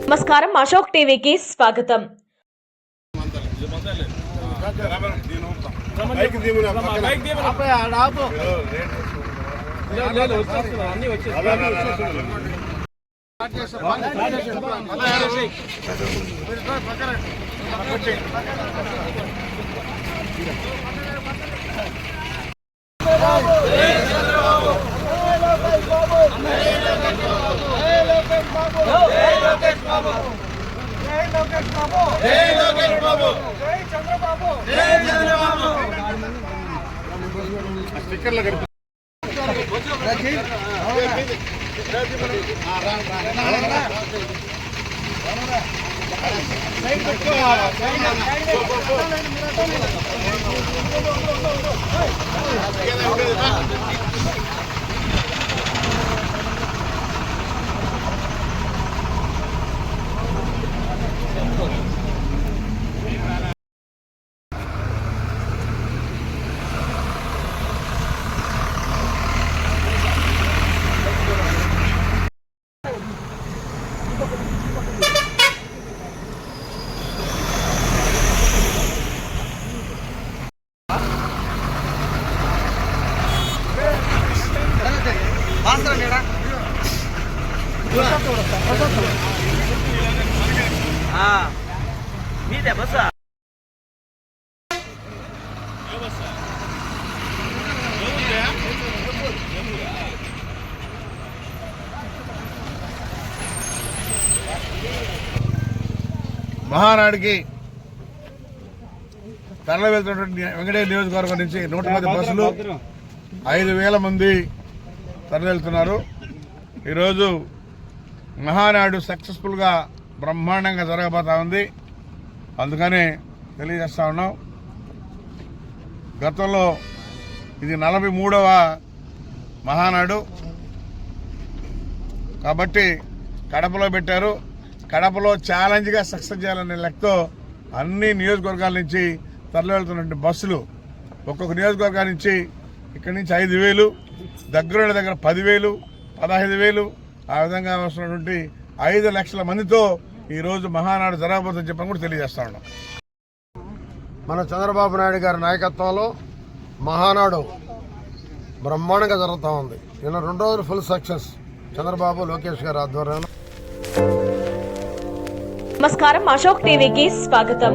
నమస్కారం, అశోక్ టీవీకి స్వాగతం. మహానాడికి తరలి వెళ్తున్నటువంటి వెంకటేశ్వర నియోజకవర్గం నుంచి 110 బస్సులు 5,000 మంది తరలి వెళ్తున్నారు. ఈరోజు మహానాడు సక్సెస్ఫుల్గా బ్రహ్మాండంగా జరగబోతా ఉంది. అందుకనే తెలియజేస్తా ఉన్నాం. గతంలో ఇది 43వ మహానాడు కాబట్టి కడపలో పెట్టారు. కడపలో ఛాలెంజ్గా సక్సెస్ చేయాలనే లెక్కతో అన్ని నియోజకవర్గాల నుంచి తరలి వెళ్తున్నటువంటి బస్సులు ఒక్కొక్క నియోజకవర్గాల నుంచి ఇక్కడి నుంచి 5,000, దగ్గర 10,000, 15,000 ఆ విధంగా వస్తున్నటువంటి 5 లక్షల మందితో ఈరోజు మహానాడు జరగబోతుందని చెప్పని కూడా తెలియజేస్తా ఉన్నాం. మన చంద్రబాబు నాయుడు గారి నాయకత్వంలో మహానాడు బ్రహ్మాండంగా జరుగుతూ ఉంది. నిన్న 2 రోజులు ఫుల్ సక్సెస్ చంద్రబాబు లోకేష్ గారి ఆధ్వర్యంలో. నమస్కారం, అశోక్ టీవీకి స్వాగతం.